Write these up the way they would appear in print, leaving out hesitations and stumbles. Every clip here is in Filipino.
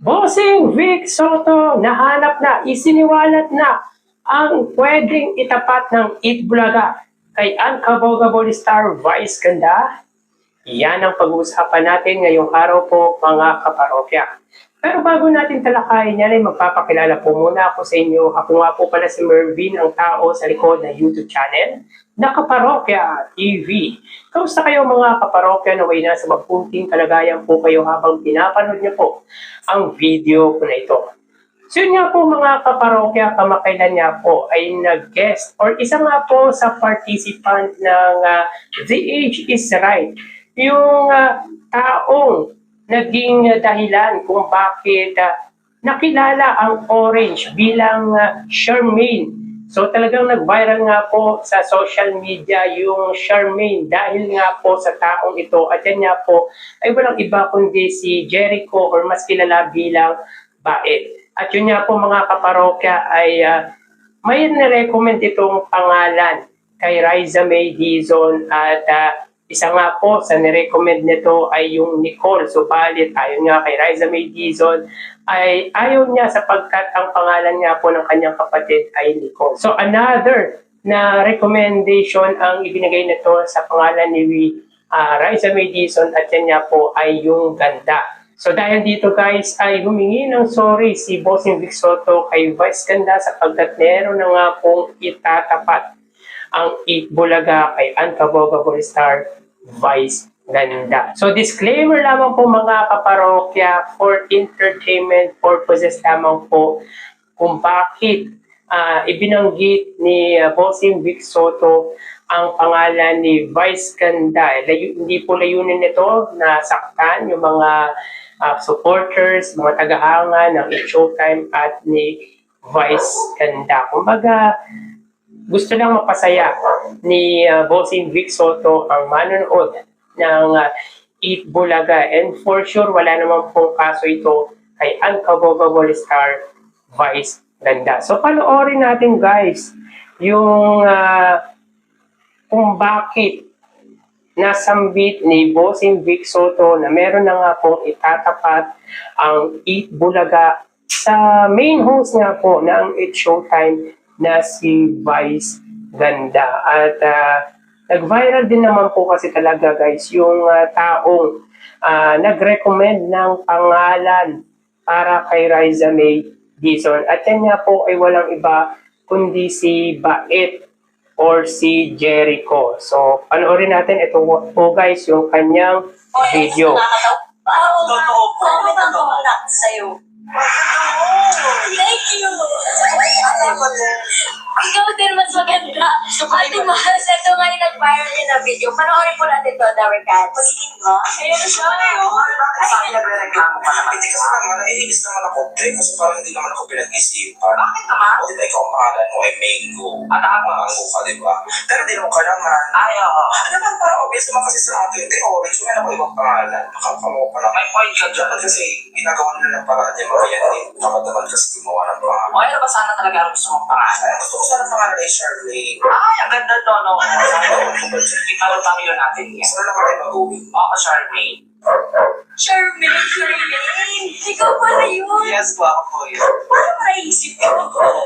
Bossing Vic Soto, nahanap na, isiniwalat na ang pwedeng itapat ng Itbulaga kay Uncabogable Star Vice Ganda. Yan ang pag-uusapan natin ngayong araw po mga kaparokya. Pero bago natin talakayin yan ay magpapakilala po muna ako sa inyo. Ako nga po pala si Mervin, ang tao sa likod ng YouTube channel na Kaparokya TV. Kamusta kayo mga kaparokya na way nasa mabuting kalagayan po kayo habang pinapanood niyo po ang video ko na ito. So yun nga po mga kaparokya, kamakailan nga po ay nag-guest or isa nga po sa participant ng The Age is Right. Yung taong naging dahilan kung bakit nakilala ang Orange bilang Charmaine. So talagang nag-viral nga po sa social media yung Charmaine dahil nga po sa taong ito. At yan nga po ay walang iba kundi si Jericho or mas kilala bilang Bait. At yun nga po mga kaparokya ay may nirecommend itong pangalan kay Riza May Dizon at isa nga po sa nirecommend nito ay yung Nicole. Subalit ayon nga kay Riza May Dizon ay ayaw niya sapagkat ang pangalan nga po ng kanyang kapatid ay Nicole. So another na recommendation ang ibinigay nito sa pangalan ni Riza May Dizon at yan nga po ay yung Ganda. So dahil dito guys ay humingi ng sorry si Bossing Vic Soto kay Vice Ganda sapagkat meron na nga pong itatapat ang Itbulaga kay Uncabogable Star Vice Ganda. So disclaimer lamang po mga kaparokya, for entertainment purposes lamang po kung bakit ibinanggit ni Bossing Vic Soto ang pangalan ni Vice Ganda. Hindi po layunin nito na saktan yung mga supporters, mga tagahanga ng It's Showtime at ni Vice Ganda. Kumbaga, gusto lang mapasaya ni Bossing Vic Soto ang manonood ng Itbulaga. And for sure, wala naman pong kaso ito kay Uncabogable Star Vice Ganda. So, panoorin natin guys yung kung bakit nasambit ni Bossing Vic Soto na meron na nga pong itatapat ang Itbulaga sa main host nga po ng It's Showtime na si Vice Ganda. At nag-viral din naman po kasi talaga guys yung taong nag-recommend ng pangalan para kay Riza May Dizon. At yan nga po ay walang iba kundi si Bait or si Jericho. So, panoorin natin ito po guys, yung kanyang video. Totoo po. Totoo na sa'yo. Thank you. Ikaw din mas maganda. Ate Mahas, ito nga yung nag-viral yun na video. Panoorin po natin to, the regards. Pagiging nga? Ayun na siya. Sabi nagre-reklamo pa naman. Hindi kasi naman, naiinis naman ako. Kasi parang hindi naman ako pinag-isipan. Bakit naman? O diba ikaw ang pangalan mo ay Mango. At ako Mango ka, diba? Pero di mo ka naman. Ay, oo. Naman parang obvious naman kasi sa atin. Hindi, Orange. May ako ibang pangalan. Nakakamu pa naman. May point ka dyan. Kasi ginagawa nila ng paraan niya mga yan din. Dapat naman kasi gumawa ng pangalan. O, ano ba sana talaga ang gusto mong pangalan? Ay, gusto ko sana pangalan ay Charmaine. Ay, ang ganda to, no? Italong pamilyo natin yan. Sana naman ay mag-uwing. Oo, Charmaine. Charmaine! Ikaw pala yun! Yes po, ako po yun. Paano naisip ko?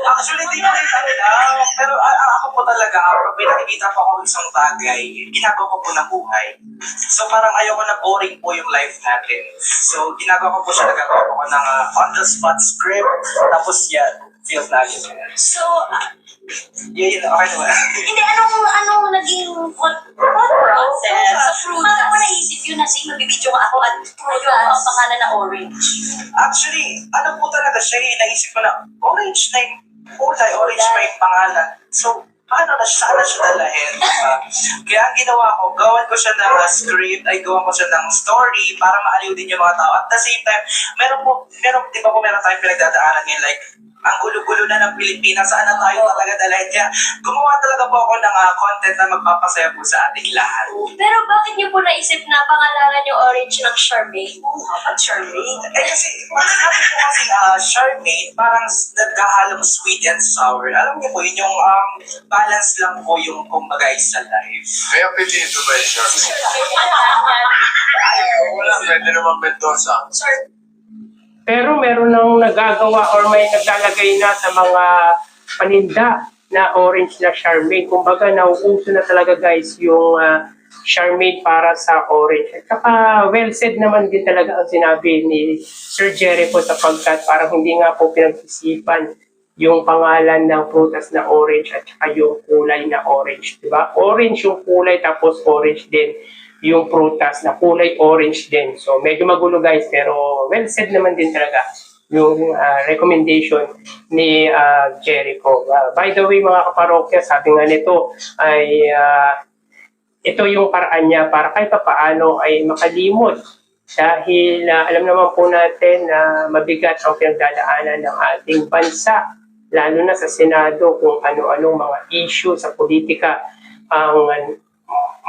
Actually, hindi ko rin alam. Pero ako po talaga, pag may nakikita po ako isang bagay, ginagawa ko po ng buhay. So parang ayoko na boring po yung life natin. So ginagawa ko po siya, nagagawa ko ng on-the-spot script. Tapos yan, feel na yun. So, Yun, okay naman. hindi, anong naging what process? Sa fruit. Paano mo naisip yun na sige, magbibideo ka ako at yung pangalan na Orange? Actually, ano po talaga siya, naisip ko na, orange na yung kulay, orange may pangalan. So, paano na siya, sana siya dalahin? Kaya ang ginawa ko, gawan ko siya ng script, ay gawan ko siya ng story para maaliw din yung mga tao. At the same time, di ba po meron tayong pinagdadaanan ngayon, like, ang gulo-gulo na ng Pilipinas, saan na tayo talaga dalahin niya. Gumawa talaga po ako ng content na magpapasaya po sa ating lahat. Pero bakit niyo po naisip na pangalanan yung Orange ng Charmaine? At Charmaine? Kasi, sabi po kasi Charmaine, parang nagkahalong sweet and sour. Alam niyo po, yun yung balance lang po yung kumbaga sa life. Kaya pwede ito ba yung Charmaine? Wala, pwede naman Mendoza. Sir, Pero meron nang nagagawa or may naglalagay na sa mga paninda na orange na Charmaine. Kumbaga, nauuso na talaga guys yung Charmaine para sa orange. At saka well said naman din talaga ang sinabi ni Sir Jericho sapagkat parang hindi nga po pinag-isipan yung pangalan ng prutas na orange at saka yung kulay na orange. Diba? Orange yung kulay tapos orange din yung prutas na kulay orange din. So medyo magulo guys pero well said naman din talaga yung recommendation ni Jericho. By the way mga kaparokya, sabi nga nito ay ito yung paraan niya para kahit paano ay makalimot dahil alam naman po natin na mabigat ang pinagdadaanan ng ating bansa lalo na sa Senado kung ano-anong mga issue sa politika ang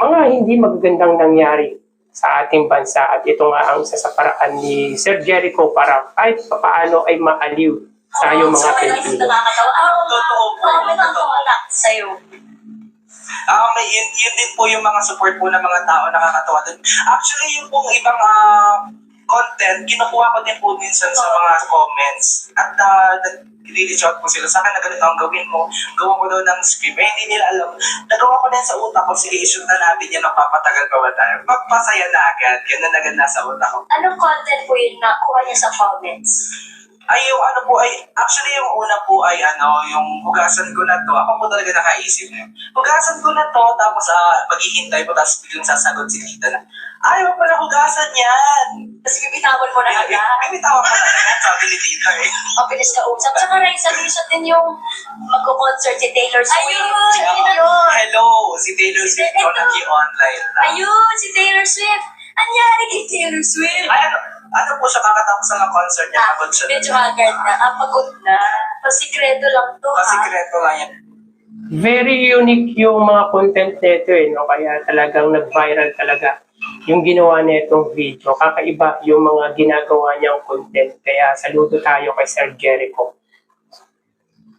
mga hindi magagandang nangyari sa ating bansa at ito nga ang sa paraan ni Sir Jericho para kahit paano ay maaliw tayo mga Pilipino. Totoo po. May nakakawala sa'yo. Yun din po yung mga support po ng mga tao nakakatawa din. Actually, yung pong ibang content, kinukuha ko din po minsan sa mga comments. At nag-reach out po sila sa akin na ganito ang gawin mo. Gawa ko daw ng script. Hindi nila alam. Nagawa ko din sa utak ko. Sige, issue na natin yan. Magpapatagal gawa tayo. Magpasaya na agad. Yan na agad nasa utak ko. Anong content po yun na kuha niya sa comments? Ay, yung ano po ay, actually yung una po ay yung hugasan ko na to. Ako po talaga nakaisip niyo. Hugasan ko na to, tapos maghihintay po, tapos biglang sasagot si Tita na, ayaw pala hugasan yan. Tapos bibitawan mo na agad. May bitawan ko na agad, sabi ni Tita eh. Mabilis ka usap. Tsaka rin, sabi din yung magko-concert si Taylor Swift. Ayun! Hello, si Taylor Swift ko nag-i-online na. Ayun, si Taylor Swift. Anyari kay Taylor Swift. Ay, ano po siya kakatapos ng concert niya? Pagod siya. Medyo haggard na. Pagod na. Pasikreto lang to, Pasikreto lang yan. Very unique yung mga content nito no? Kaya talagang nag-viral talaga yung ginawa nitong video. Kakaiba yung mga ginagawa niyang content. Kaya saludo tayo kay Sir Jericho.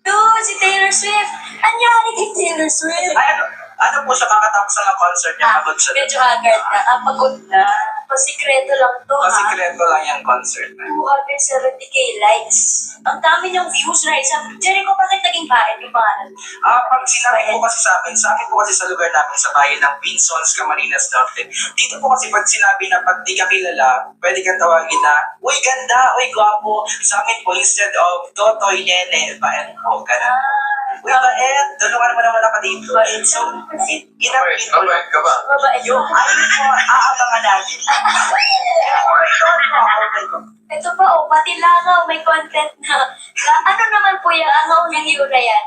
Ayun, si Taylor Swift. Anyari kay Taylor Swift. Ay, ano po siya kakatapos ng concert niya? Pagod siya. Medyo haggard na. Pagod na. Pasikreto lang to, Pasikreto lang yung concert na. 270k likes. Ang dami niyang views na isa. Jericho, bakit naging bakit yung pangalan? Pag sinabi po kasi sa akin po kasi sa lugar namin sa bayan ng Pinsons, Camarines Norte. Dito po kasi pag sinabi na pag di ka kilala, pwede kang tawagin na, uy ganda, uy gwapo. Sa amin po instead of Totoy, Nene, Baen po, ganun. Uy Baen, tulungan mo naman ako dito. So, inapit ko lang. Mabait Yung ayun po, aabangan natin. Ito pa, pati langaw, may content na ano naman po yan? Langaw ng hero na yan.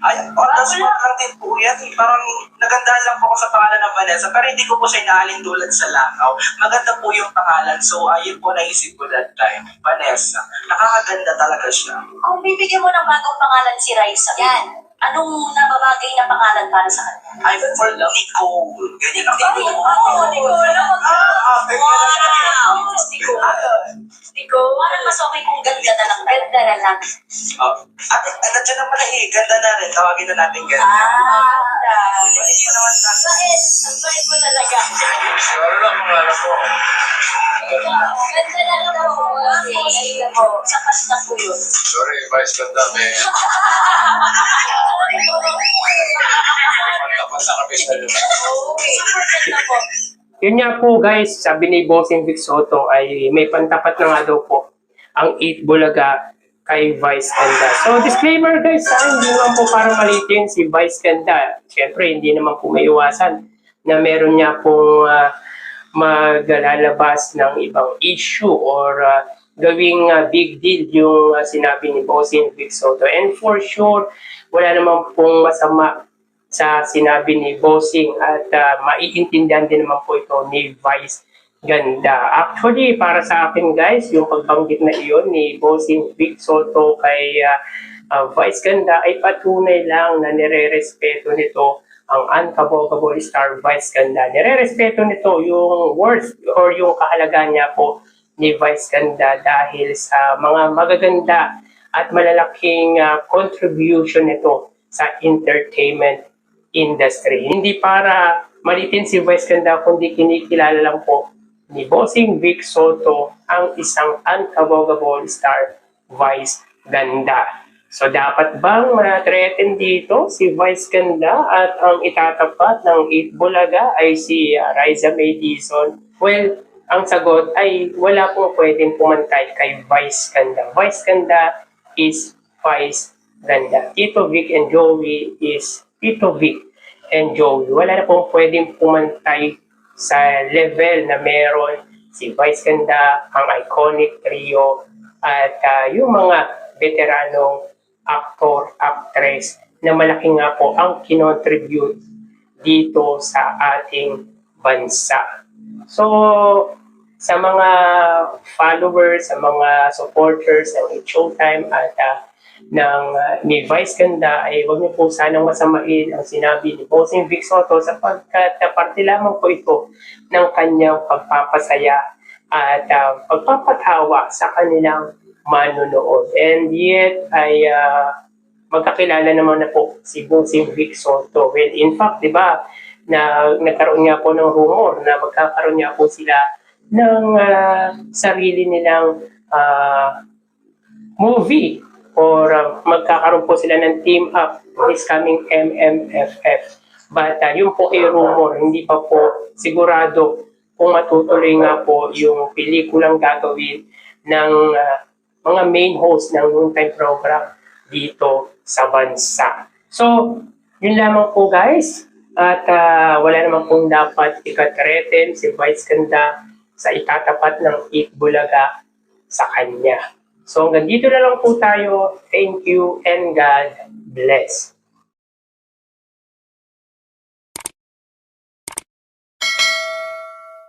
Ay, on the spot lang din po yan. Parang nagandahan lang po ako sa pangalan ng Vanessa, pero hindi ko po siya inaalin tulad sa langaw. Maganda po yung pangalan, so ayun po naisip ko that time. Vanessa. Nakakaganda talaga siya. Kung bibigyan mo ng bagong pangalan si Raisa, yan. Anong nababagay na pangalan para sa kanya? I'm for Nicole. Ganyan ako. Nicole. Wow! Nicole, parang mas okay kung ganda na lang. Ganda na lang. At nandiyan na pala ganda na rin. Tawagin na natin ganda. Hindi mo naman sa Bakit? Ang bait mo talaga. Sorry lang, pangalan ko. Ganda na lang po. Sapat na po yun. Sorry, Vice Ganda, may tapos na kami sa lugar. Okay. Ganda po. Yun nga po guys, sabi ni Bossing Vic Soto ay may pantapat na nga daw po ang 8 Bulaga kay Vice Ganda. So disclaimer guys, hindi naman po parang malitin si Vice Ganda. Siyempre hindi naman po may iwasan na meron niya pong maglalabas ng ibang issue or gawing big deal yung sinabi ni Bossing Vic Soto. And for sure, wala naman pong masama sa sinabi ni Bossing at maiintindihan din naman po ito ni Vice Ganda. Actually, para sa akin guys, yung pagbanggit na iyon ni Bossing Vic Soto kay Vice Ganda ay patunay lang na nire-respeto nito ang unkabogable star Vice Ganda. Nire-respeto nito yung worth or yung kahalagaan niya po ni Vice Ganda dahil sa mga magaganda at malalaking contribution nito sa entertainment industry. Hindi para malitin si Vice Ganda, kundi kinikilala lang po ni Bossing Vic Soto ang isang unkabogable star vice ganda. So dapat bang ma-threaten dito si Vice Ganda at ang itatapat ng 8 Bulaga ay si Riza May Dizon? Well, ang sagot ay wala pong pwedeng pumantay kay Vice Ganda. Vice Ganda is Vice Ganda. Tito Vic and Joey is Tito Vic and Joey. Wala na pong pwedeng pumantay sa level na meron si Vice Ganda, ang iconic trio, at yung mga veteranong actor, actress na malaki nga po ang kinontribute dito sa ating bansa. So, sa mga followers, sa mga supporters ng It's Showtime at ni Vice Ganda, ay huwag niyo po sanang masamain ang sinabi ni Bossing Vic Soto sapagkat parte lamang po ito ng kanyang pagpapasaya at pagpapatawa sa kanilang manunood. And yet ay magkakilala naman na po si Bossing Vic Soto. Well, in fact, di ba, na nagkaroon nga po ng rumor na magkakaroon nga po sila ng sarili nilang movie or magkakaroon po sila ng team up this coming MMFF. But yun po ay rumor, hindi pa po sigurado kung matutuloy nga po yung pelikulang gagawin ng mga main host ng noontime program dito sa bansa. So, yun lamang po guys. At wala naman pong dapat ikatreten si Vice Ganda sa itatapat ng 8 Bulaga sa kanya. So, hanggang dito na lang po tayo. Thank you and God bless.